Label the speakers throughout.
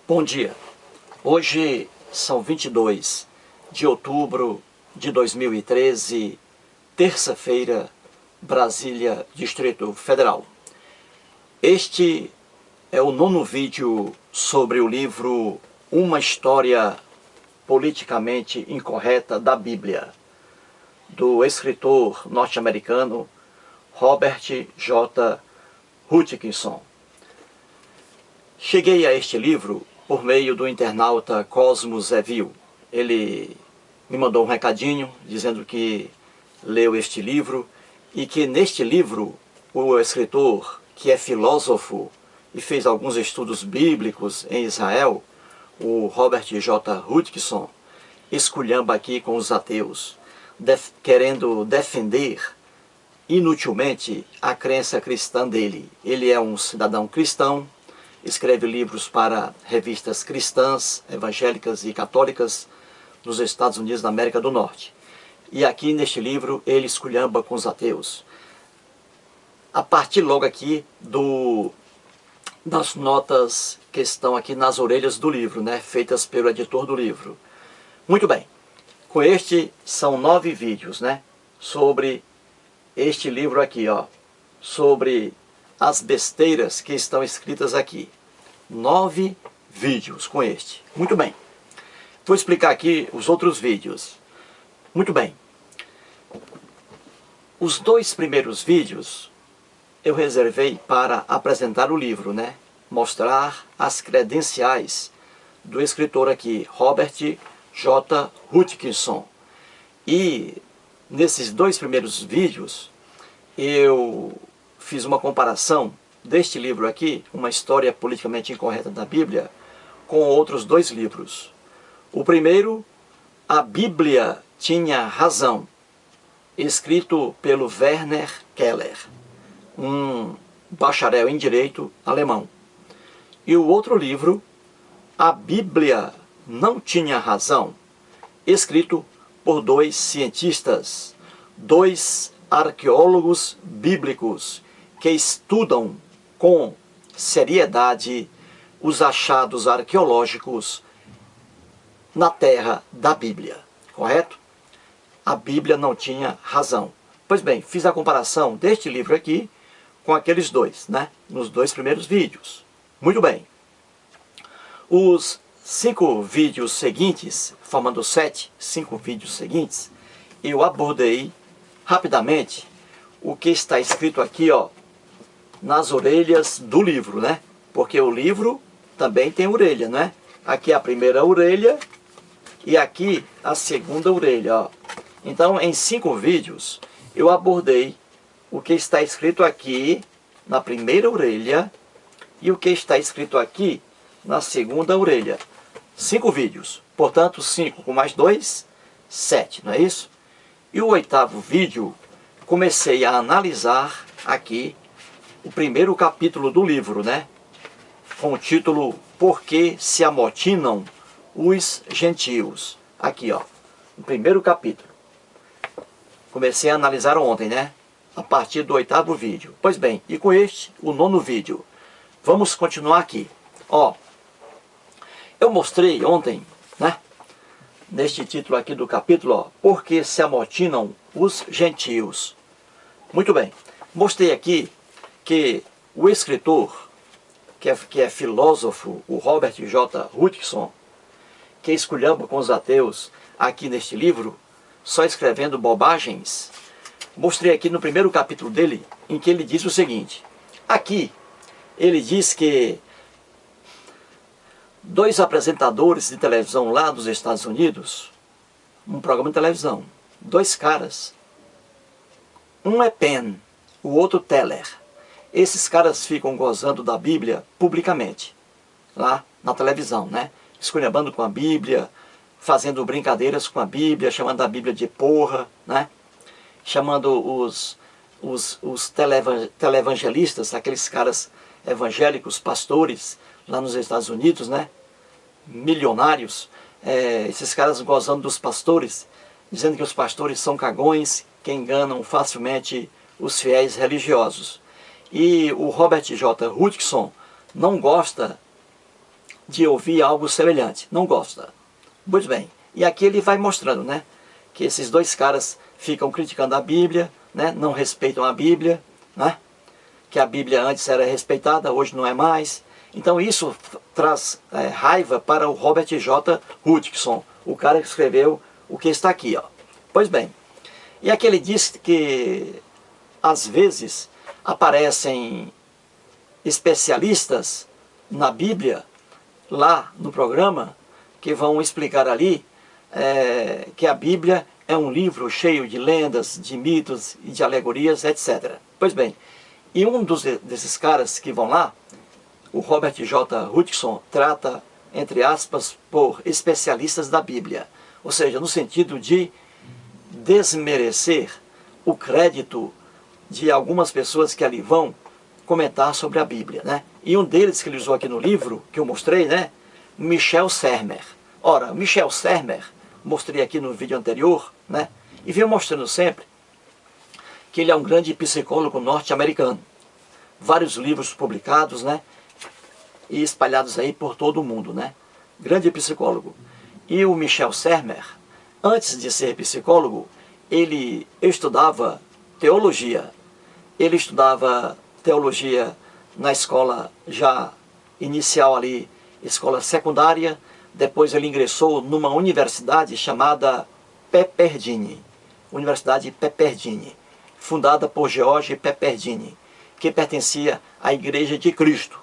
Speaker 1: Bom dia, hoje são 22 de outubro de 2013, terça-feira, Brasília, Distrito Federal. Este é o 9º vídeo sobre o livro Uma História Politicamente Incorreta da Bíblia, do escritor norte-americano Robert J. Hutchinson. Cheguei a este livro por meio do internauta Cosmos Evil. Ele me mandou um recadinho dizendo que leu este livro e que neste livro o escritor, que é filósofo e fez alguns estudos bíblicos em Israel, o Robert J. Hutchinson, esculhamba aqui com os ateus, querendo defender inutilmente a crença cristã dele. Ele é um cidadão cristão, escreve livros para revistas cristãs, evangélicas e católicas nos Estados Unidos da América do Norte. E aqui neste livro ele esculhamba com os ateus. A partir logo aqui das notas que estão aqui nas orelhas do livro, feitas pelo editor do livro. Muito bem, com este são 9 vídeos, sobre este livro aqui, sobre as besteiras que estão escritas aqui. 9 vídeos com este. Muito bem. Vou explicar aqui os outros vídeos. Muito bem. Os 2 primeiros vídeos eu reservei para apresentar o livro, mostrar as credenciais do escritor aqui, Robert J. Hutchinson. E nesses 2 primeiros vídeos eu fiz uma comparação deste livro aqui, Uma História Politicamente Incorreta da Bíblia, com outros 2 livros. O primeiro, A Bíblia Tinha Razão, escrito pelo Werner Keller, um bacharel em direito alemão. E o outro livro, A Bíblia Não Tinha Razão, escrito por 2 cientistas, 2 arqueólogos bíblicos que estudam com seriedade os achados arqueológicos na terra da Bíblia, correto? A Bíblia não tinha razão. Pois bem, fiz a comparação deste livro aqui com aqueles 2, nos 2 primeiros vídeos. Muito bem. Os 5 vídeos seguintes, formando 5 vídeos seguintes, eu abordei rapidamente o que está escrito aqui, nas orelhas do livro, porque o livro também tem orelha, Aqui a primeira orelha e aqui a segunda orelha, Então, em 5 vídeos, eu abordei o que está escrito aqui na primeira orelha e o que está escrito aqui na segunda orelha. 5 vídeos, portanto 5 com mais 2, 7, não é isso? E o 8º vídeo, comecei a analisar aqui o primeiro capítulo do livro, com o título Por que se amotinam os gentios? Aqui, o primeiro capítulo. Comecei a analisar ontem, a partir do 8º vídeo. Pois bem, e com este, o 9º vídeo. Vamos continuar aqui. Eu mostrei ontem, neste título aqui do capítulo, Por que se amotinam os gentios? Muito bem. Mostrei aqui que o escritor, que é filósofo, o Robert J. Hutchinson, que esculhamba com os ateus aqui neste livro, só escrevendo bobagens, mostrei aqui no primeiro capítulo dele, em que ele diz o seguinte. Aqui, ele diz que 2 apresentadores de televisão lá dos Estados Unidos, um programa de televisão, 2 caras, um é Penn, o outro Teller. Esses caras ficam gozando da Bíblia publicamente, lá na televisão, esculhambando com a Bíblia, fazendo brincadeiras com a Bíblia, chamando a Bíblia de porra, chamando os televangelistas, aqueles caras evangélicos, pastores, lá nos Estados Unidos, milionários, esses caras gozando dos pastores, dizendo que os pastores são cagões, que enganam facilmente os fiéis religiosos. E o Robert J. Hutchinson não gosta de ouvir algo semelhante, não gosta. Pois bem, e aqui ele vai mostrando, né, que esses dois caras ficam criticando a Bíblia, né, não respeitam a Bíblia, né, que a Bíblia antes era respeitada, hoje não é mais. Então isso traz raiva para o Robert J. Hutchinson, o cara que escreveu o que está aqui, ó. Pois bem, e aqui ele diz que às vezes aparecem especialistas na Bíblia, lá no programa, que vão explicar ali que a Bíblia é um livro cheio de lendas, de mitos e de alegorias, etc. Pois bem, e um desses caras que vão lá, o Robert J. Hutchinson, trata, entre aspas, por especialistas da Bíblia. Ou seja, no sentido de desmerecer o crédito de algumas pessoas que ali vão comentar sobre a Bíblia, né? E um deles que ele usou aqui no livro, que eu mostrei, né? Michel Sermer. Ora, Michel Sermer, mostrei aqui no vídeo anterior, né? E venho mostrando sempre que ele é um grande psicólogo norte-americano. Vários livros publicados, né? E espalhados aí por todo o mundo, né? Grande psicólogo. E o Michel Sermer, antes de ser psicólogo, ele estudava teologia. Ele estudava teologia na escola já inicial ali, escola secundária. Depois ele ingressou numa universidade chamada Pepperdine, Universidade Pepperdine, fundada por George Pepperdine, que pertencia à Igreja de Cristo.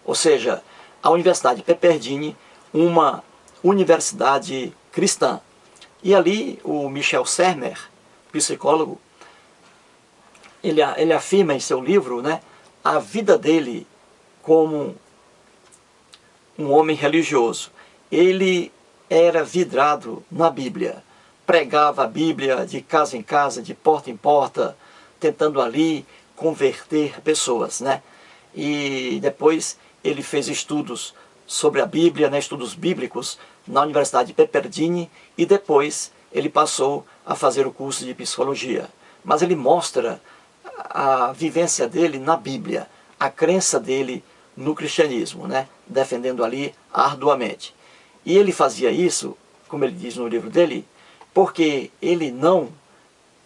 Speaker 1: Ou seja, a Universidade Pepperdine, uma universidade cristã. E ali o Michel Sermer, psicólogo, ele afirma em seu livro, né, a vida dele como um homem religioso. Ele era vidrado na Bíblia, pregava a Bíblia de casa em casa, de porta em porta, tentando ali converter pessoas, né? E depois ele fez estudos sobre a Bíblia, né, estudos bíblicos, na Universidade de Pepperdine, e depois ele passou a fazer o curso de psicologia. Mas ele mostra a vivência dele na Bíblia, a crença dele no cristianismo, né, defendendo ali arduamente. E ele fazia isso, como ele diz no livro dele, porque ele não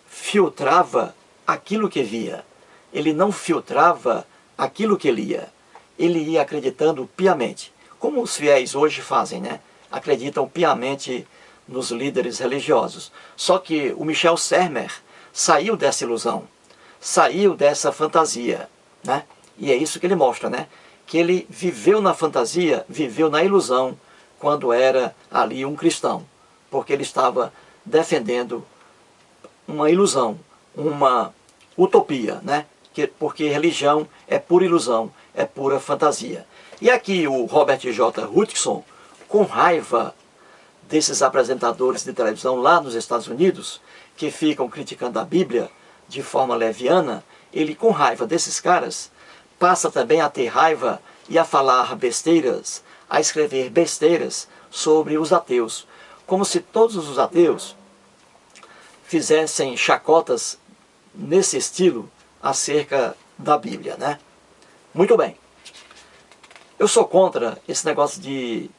Speaker 1: filtrava aquilo que via, ele não filtrava aquilo que lia, ele ia acreditando piamente, como os fiéis hoje fazem, né? Acreditam piamente nos líderes religiosos. Só que o Michel Sermer saiu dessa ilusão, saiu dessa fantasia, né? E é isso que ele mostra, né? Que ele viveu na fantasia, viveu na ilusão, quando era ali um cristão, porque ele estava defendendo uma ilusão, uma utopia, né? Porque religião é pura ilusão, é pura fantasia. E aqui o Robert J. Hutchinson, com raiva desses apresentadores de televisão lá nos Estados Unidos, que ficam criticando a Bíblia de forma leviana, ele, com raiva desses caras, passa também a ter raiva e a falar besteiras, a escrever besteiras sobre os ateus, como se todos os ateus fizessem chacotas nesse estilo acerca da Bíblia, né? Muito bem. Eu sou contra esse negócio de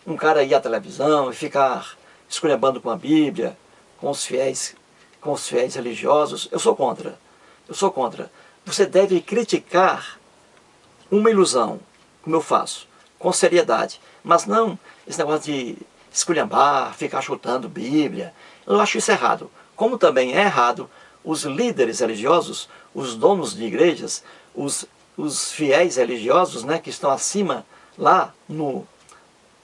Speaker 1: um cara ir à televisão e ficar esculhambando com a Bíblia, com os fiéis religiosos. Eu sou contra. Eu sou contra. Você deve criticar uma ilusão, como eu faço, com seriedade, mas não esse negócio de esculhambar, ficar chutando Bíblia. Eu acho isso errado. Como também é errado os líderes religiosos, os donos de igrejas, os fiéis religiosos, né, que estão acima lá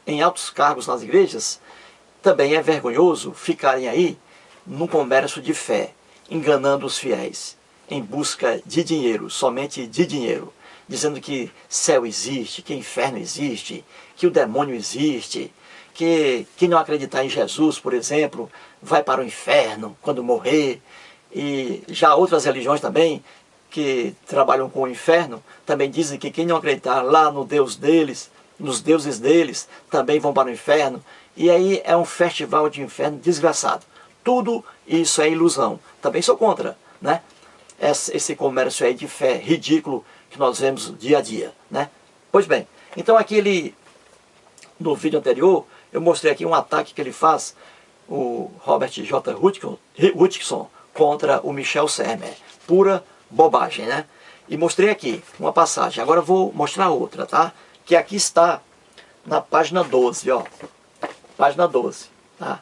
Speaker 1: em altos cargos nas igrejas, também é vergonhoso ficarem aí num comércio de fé, enganando os fiéis, em busca de dinheiro, somente de dinheiro, dizendo que céu existe, que inferno existe, que o demônio existe, que quem não acreditar em Jesus, por exemplo, vai para o inferno quando morrer. E já outras religiões também, que trabalham com o inferno, também dizem que quem não acreditar lá no Deus deles, nos deuses deles, também vão para o inferno. E aí é um festival de inferno desgraçado. Tudo isso é ilusão. Também sou contra, né? Esse comércio aí de fé ridículo que nós vemos dia a dia, né? Pois bem, então aqui ele no vídeo anterior, eu mostrei aqui um ataque que ele faz, o Robert J. Hutchinson, contra o Michel Sermer. Pura bobagem, né? E mostrei aqui uma passagem. Agora eu vou mostrar outra, tá? Que aqui está na página 12, ó. Página 12, tá?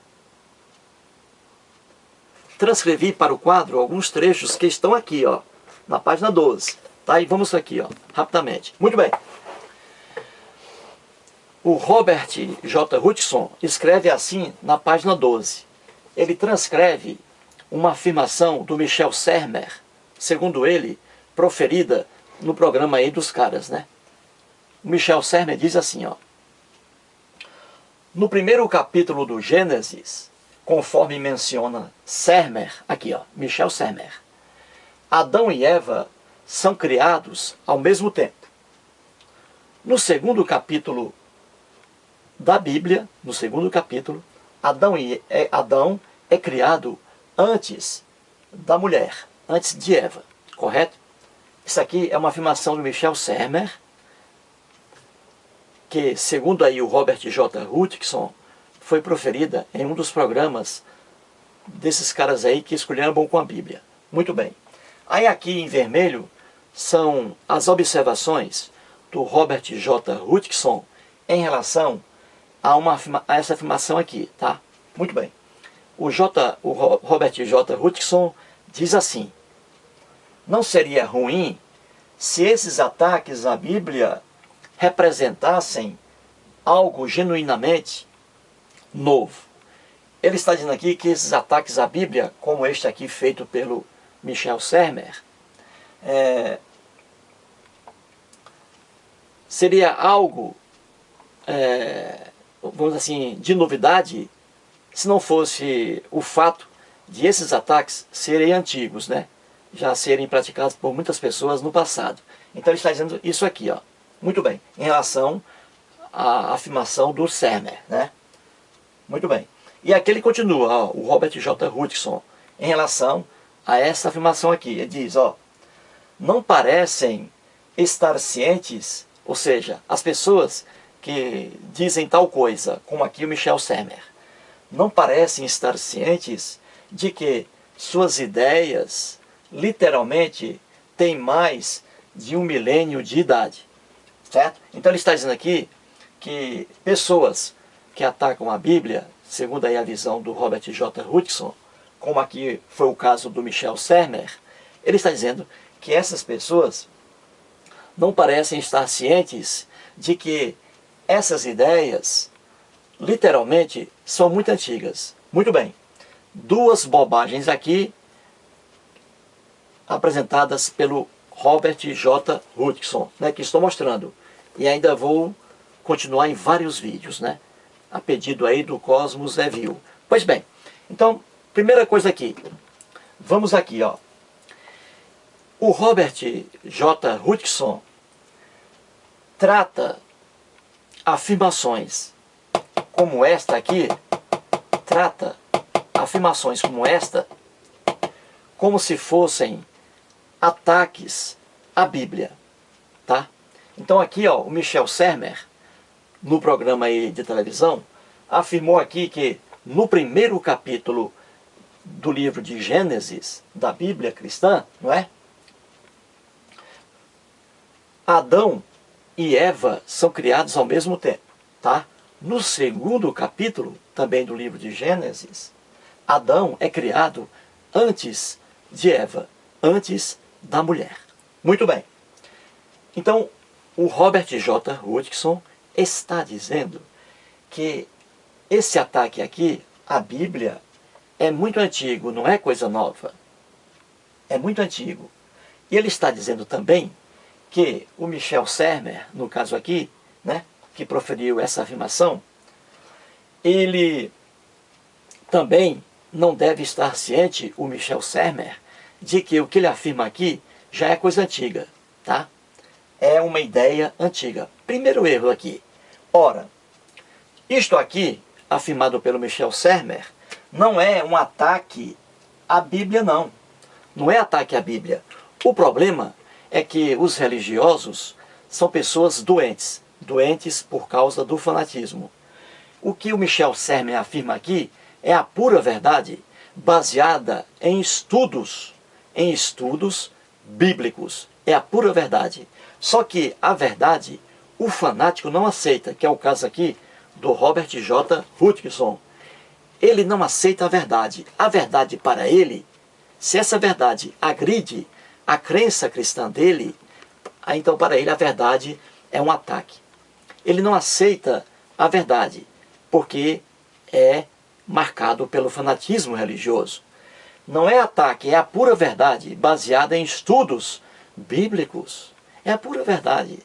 Speaker 1: Transcrevi para o quadro alguns trechos que estão aqui, ó. Na página 12, tá? E vamos aqui, ó, rapidamente. Muito bem. O Robert J. Hutchinson escreve assim na página 12. Ele transcreve uma afirmação do Michel Sermer, segundo ele, proferida no programa aí dos caras, né? O Michel Sermer diz assim, ó. No primeiro capítulo do Gênesis, conforme menciona Sermer, aqui ó, Michel Sermer, Adão e Eva são criados ao mesmo tempo. No segundo capítulo da Bíblia, no segundo capítulo, Adão é criado antes da mulher, antes de Eva, correto? Isso aqui é uma afirmação do Michel Sermer, que, segundo aí o Robert J. Hutchinson, foi proferida em um dos programas desses caras aí que escolheram bom com a Bíblia. Muito bem. Aí aqui em vermelho são as observações do Robert J. Hutchinson em relação a essa afirmação aqui, tá? Muito bem. O Robert J. Hutchinson diz assim: não seria ruim se esses ataques à Bíblia representassem algo genuinamente novo. Ele está dizendo aqui que esses ataques à Bíblia, como este aqui feito pelo Michel Sermer, seria algo, vamos dizer assim, de novidade, se não fosse o fato de esses ataques serem antigos, né? Já serem praticados por muitas pessoas no passado. Então ele está dizendo isso aqui, ó. Muito bem, em relação à afirmação do Sermer, né? Muito bem. E aqui ele continua, ó, o Robert J. Hutchinson, em relação a essa afirmação aqui. Ele diz, ó, não parecem estar cientes, ou seja, as pessoas que dizem tal coisa, como aqui o Michel Sermer, não parecem estar cientes de que suas ideias, literalmente, têm mais de 1 milênio de idade. Certo? Então ele está dizendo aqui que pessoas que atacam a Bíblia, segundo aí a visão do Robert J. Hutchinson, como aqui foi o caso do Michel Sermer, ele está dizendo que essas pessoas não parecem estar cientes de que essas ideias, literalmente, são muito antigas. Muito bem. Duas bobagens aqui apresentadas pelo Robert J. Hutchinson, né, que estou mostrando. E ainda vou continuar em vários vídeos, né? A pedido aí do Cosmos Review. Pois bem, então, primeira coisa aqui. Vamos aqui, ó. O Robert J. Hutchinson trata afirmações como esta aqui, como se fossem ataques à Bíblia, tá? Então aqui, ó, o Michel Sermer, no programa aí de televisão, afirmou aqui que no primeiro capítulo do livro de Gênesis, da Bíblia cristã, não é? Adão e Eva são criados ao mesmo tempo, tá? No segundo capítulo, também do livro de Gênesis, Adão é criado antes de Eva, antes da mulher. Muito bem. Então, o Robert J. Hutchinson está dizendo que esse ataque aqui à Bíblia é muito antigo, não é coisa nova. É muito antigo. E ele está dizendo também que o Michel Sermer, no caso aqui, né, que proferiu essa afirmação, ele também não deve estar ciente, o Michel Sermer, de que o que ele afirma aqui já é coisa antiga, tá? É uma ideia antiga. Primeiro erro aqui. Ora, isto aqui, afirmado pelo Michel Sermer, não é um ataque à Bíblia, não. Não é ataque à Bíblia. O problema é que os religiosos são pessoas doentes, doentes por causa do fanatismo. O que o Michel Sermer afirma aqui é a pura verdade, baseada em estudos bíblicos. É a pura verdade. Só que a verdade, o fanático não aceita, que é o caso aqui do Robert J. Hutchinson. Ele não aceita a verdade. A verdade para ele, se essa verdade agride a crença cristã dele, então para ele a verdade é um ataque. Ele não aceita a verdade, porque é marcado pelo fanatismo religioso. Não é ataque, é a pura verdade, baseada em estudos bíblicos. É a pura verdade.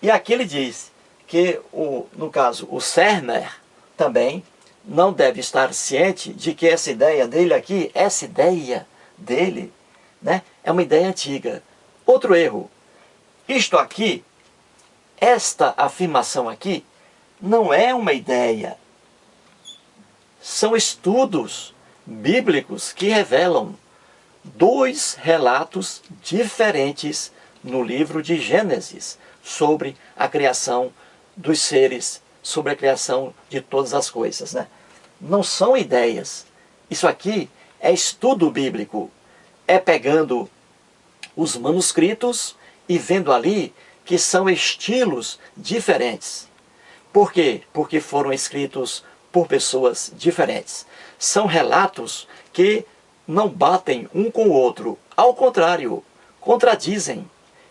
Speaker 1: E aqui ele diz que, no caso, o Sermer também não deve estar ciente de que essa ideia dele aqui, essa ideia dele, né, é uma ideia antiga. Outro erro. Isto aqui, esta afirmação aqui, não é uma ideia. São estudos bíblicos que revelam dois relatos diferentes no livro de Gênesis sobre a criação dos seres, sobre a criação de todas as coisas, né? Não são ideias. Isso aqui é estudo bíblico. É pegando os manuscritos e vendo ali que são estilos diferentes. Por quê? Porque foram escritos por pessoas diferentes. São relatos que não batem um com o outro. Ao contrário, contradizem.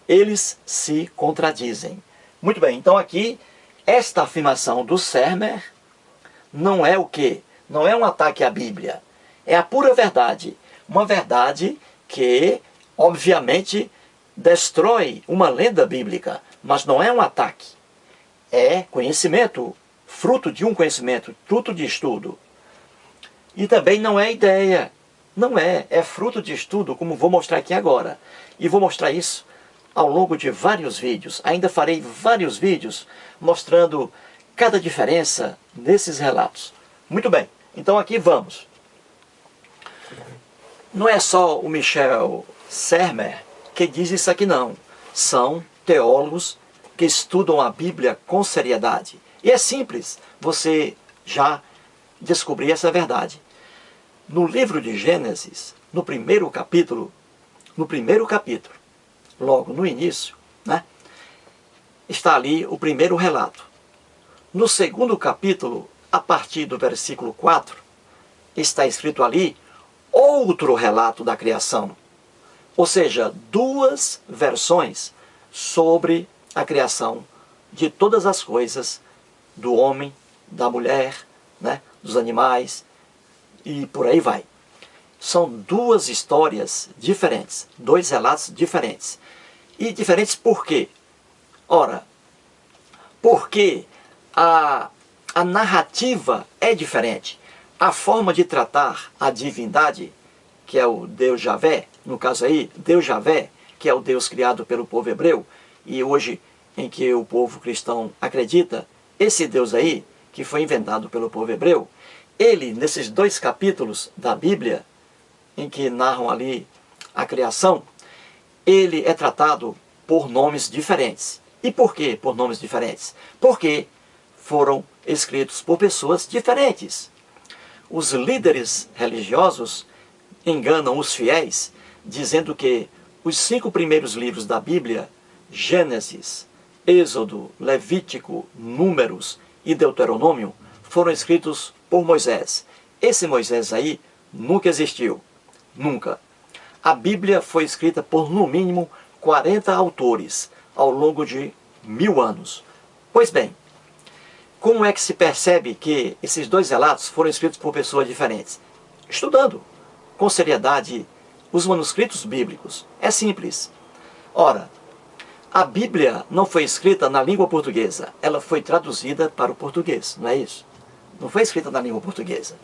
Speaker 1: Eles se contradizem. Muito bem, então aqui, esta afirmação do Sermer não é o quê? Não é um ataque à Bíblia. É a pura verdade. Uma verdade que, obviamente, destrói uma lenda bíblica, mas não é um ataque. É conhecimento, fruto de um conhecimento, fruto de estudo. E também não é ideia. Não é. É fruto de estudo, como vou mostrar aqui agora. E vou mostrar isso ao longo de vários vídeos. Ainda farei vários vídeos mostrando cada diferença nesses relatos. Muito bem. Então aqui vamos. Não é só o Michel Sermer que diz isso aqui não. São teólogos que estudam a Bíblia com seriedade. E é simples você já descobrir essa verdade. No livro de Gênesis, no primeiro capítulo, logo no início, né, está ali o primeiro relato. No segundo capítulo, a partir do versículo 4, está escrito ali outro relato da criação. Ou seja, duas versões sobre a criação de todas as coisas, do homem, da mulher, né, dos animais, e por aí vai. São duas histórias diferentes, dois relatos diferentes. E diferentes por quê? Ora, porque a narrativa é diferente. A forma de tratar a divindade, que é o Deus Javé, no caso aí, Deus Javé, que é o Deus criado pelo povo hebreu, e hoje em que o povo cristão acredita, esse Deus aí, que foi inventado pelo povo hebreu, ele, nesses dois capítulos da Bíblia, em que narram ali a criação, ele é tratado por nomes diferentes. E por que por nomes diferentes? Porque foram escritos por pessoas diferentes. Os líderes religiosos enganam os fiéis, dizendo que os 5 primeiros livros da Bíblia, Gênesis, Êxodo, Levítico, Números e Deuteronômio, foram escritos por Moisés. Esse Moisés aí nunca existiu. Nunca. A Bíblia foi escrita por no mínimo 40 autores ao longo de 1000 anos. Pois bem, como é que se percebe que esses dois relatos foram escritos por pessoas diferentes? Estudando com seriedade os manuscritos bíblicos. É simples. Ora, a Bíblia não foi escrita na língua portuguesa, ela foi traduzida para o português, não é isso? Não foi escrita na língua portuguesa.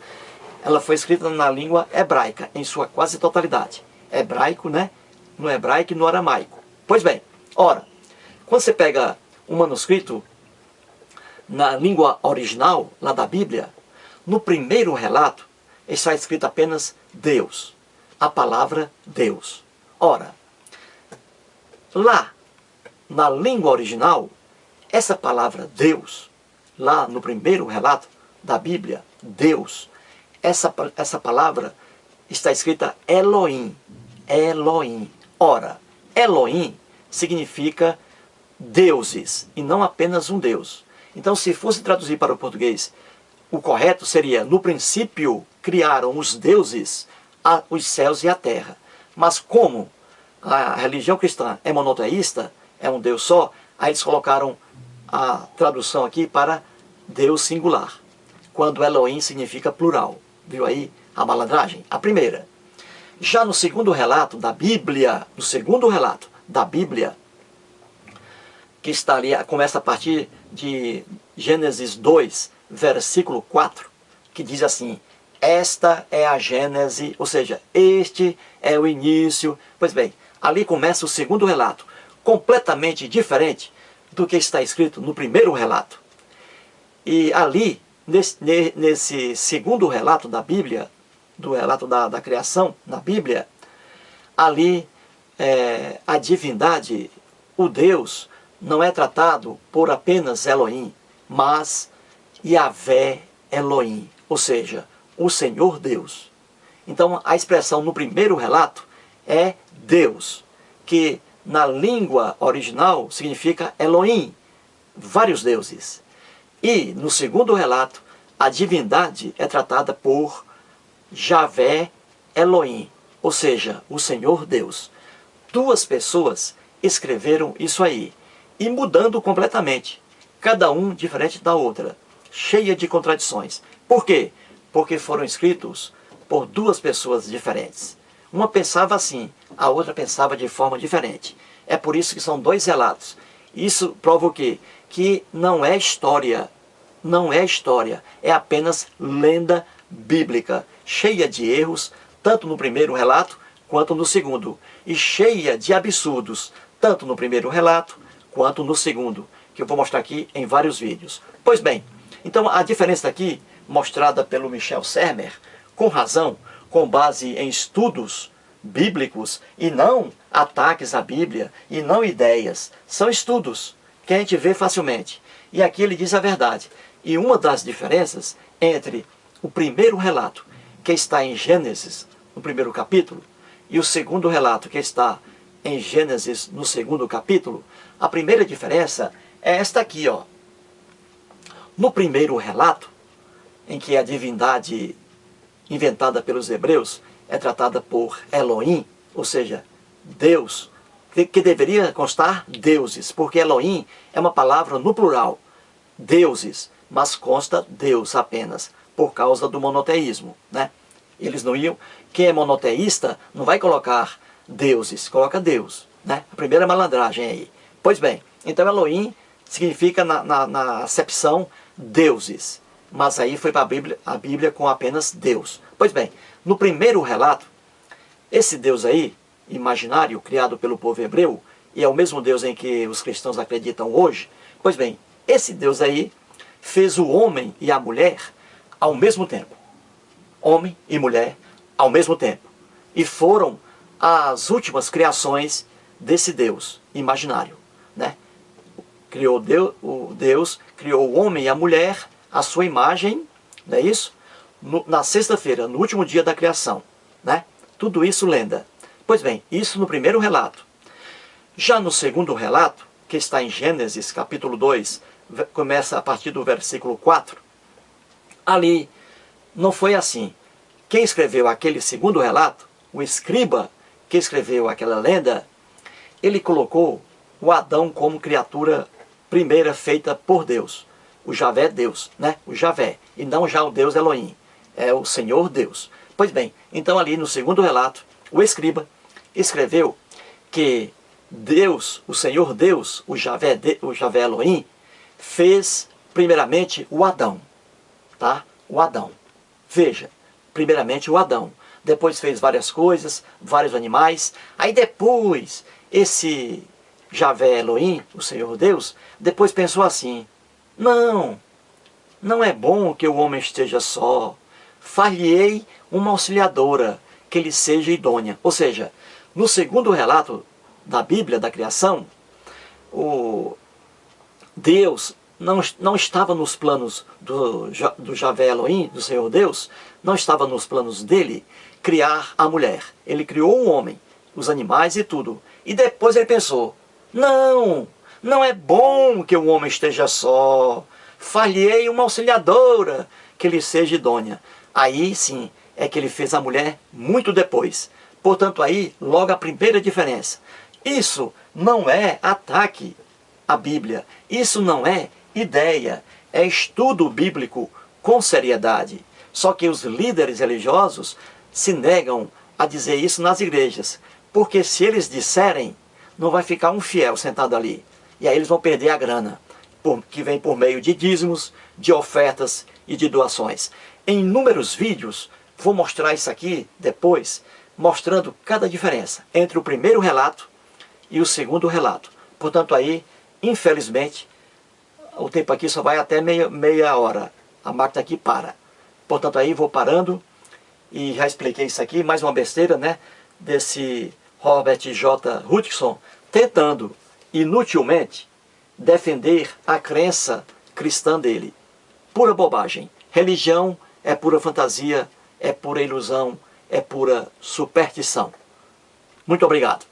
Speaker 1: Ela foi escrita na língua hebraica, em sua quase totalidade. Hebraico, né? No hebraico e no aramaico. Pois bem, ora, quando você pega um manuscrito na língua original, lá da Bíblia, no primeiro relato, está escrito apenas Deus. A palavra Deus. Ora, lá, na língua original, Essa palavra Deus, lá no primeiro relato da Bíblia, Deus, essa palavra está escrita Elohim, Elohim. Ora, Elohim significa deuses, e não apenas um Deus. Então, se fosse traduzir para o português, o correto seria: no princípio criaram os deuses os céus e a terra. Mas como a religião cristã é monoteísta, é um Deus só, aí eles colocaram a tradução aqui para Deus singular, quando Elohim significa plural. Viu aí a malandragem? A primeira. Já no segundo relato da Bíblia, que está ali, começa a partir de Gênesis 2, versículo 4, que diz assim: esta é a Gênese, ou seja, este é o início. Pois bem, ali começa o segundo relato, completamente diferente do que está escrito no primeiro relato. E ali, nesse segundo relato da Bíblia, do relato da criação na Bíblia, ali a divindade, o Deus, não é tratado por apenas Elohim, mas Yahvé Elohim, ou seja, o Senhor Deus. Então a expressão no primeiro relato é Deus, que na língua original significa Elohim, vários deuses. E no segundo relato, a divindade é tratada por Yahvé Elohim, ou seja, o Senhor Deus. Duas pessoas escreveram isso aí, e mudando completamente, cada um diferente da outra, cheia de contradições. Por quê? Porque foram escritos por duas pessoas diferentes. Uma pensava assim, a outra pensava de forma diferente. É por isso que são dois relatos. Isso prova o quê? Que não é história, é apenas lenda bíblica, cheia de erros, tanto no primeiro relato quanto no segundo, e cheia de absurdos, tanto no primeiro relato quanto no segundo, que eu vou mostrar aqui em vários vídeos. Pois bem, então a diferença aqui, mostrada pelo Michel Sermer, com razão, com base em estudos bíblicos, e não ataques à Bíblia, e não ideias, são estudos que a gente vê facilmente. E aqui ele diz a verdade. E uma das diferenças entre o primeiro relato, que está em Gênesis, no primeiro capítulo, e o segundo relato, que está em Gênesis, no segundo capítulo, a primeira diferença é esta aqui, ó. No primeiro relato, em que a divindade inventada pelos hebreus é tratada por Elohim, ou seja, Deus, que deveria constar deuses, porque Elohim é uma palavra no plural, deuses, mas consta Deus apenas, por causa do monoteísmo, né? Eles não iam, quem é monoteísta não vai colocar deuses, coloca Deus, né? A primeira malandragem aí. Pois bem, então Elohim significa na acepção deuses, mas aí foi para a Bíblia com apenas Deus. Pois bem, no primeiro relato, esse Deus aí, imaginário, criado pelo povo hebreu, e é o mesmo Deus em que os cristãos acreditam hoje, pois bem, esse Deus aí fez o homem e a mulher ao mesmo tempo. Homem e mulher ao mesmo tempo. E foram as últimas criações desse Deus imaginário, né? Criou Deus criou o homem e a mulher à sua imagem, não é isso? Na sexta-feira, no último dia da criação, né? Tudo isso lenda. Pois bem, isso no primeiro relato. Já no segundo relato, que está em Gênesis capítulo 2, começa a partir do versículo 4, ali não foi assim. Quem escreveu aquele segundo relato, o escriba que escreveu aquela lenda, ele colocou o Adão como criatura primeira feita por Deus. O Javé é Deus, né? O Javé, e não já o Deus Elohim, é o Senhor Deus. Pois bem, então ali no segundo relato, o escriba escreveu que Deus, o Senhor Deus, o Javé Elohim, fez primeiramente o Adão, tá? O Adão. Veja, primeiramente o Adão. Depois fez várias coisas, vários animais. Aí depois, esse Javé Elohim, o Senhor Deus, depois pensou assim: não é bom que o homem esteja só. Far-lhe-ei uma auxiliadora, que lhe seja idônea. Ou seja, no segundo relato da Bíblia, da criação, Deus não estava nos planos do Javé Elohim, do Senhor Deus, não estava nos planos dele criar a mulher. Ele criou o homem, os animais e tudo. E depois ele pensou, não é bom que o homem esteja só. Far-lhe-ei uma auxiliadora que lhe seja idônea. Aí sim é que ele fez a mulher muito depois. Portanto aí, logo a primeira diferença. Isso não é ataque à Bíblia. Isso não é ideia. É estudo bíblico com seriedade. Só que os líderes religiosos se negam a dizer isso nas igrejas. Porque se eles disserem, não vai ficar um fiel sentado ali. E aí eles vão perder a grana, que vem por meio de dízimos, de ofertas e de doações. Em inúmeros vídeos, vou mostrar isso aqui depois, mostrando cada diferença entre o primeiro relato e o segundo relato. Portanto aí, infelizmente, o tempo aqui só vai até meia hora. A máquina aqui para. Portanto aí vou parando e já expliquei isso aqui, mais uma besteira, né? Desse Robert J. Hutchinson tentando inutilmente defender a crença cristã dele. Pura bobagem. Religião é pura fantasia, é pura ilusão, é pura superstição. Muito obrigado.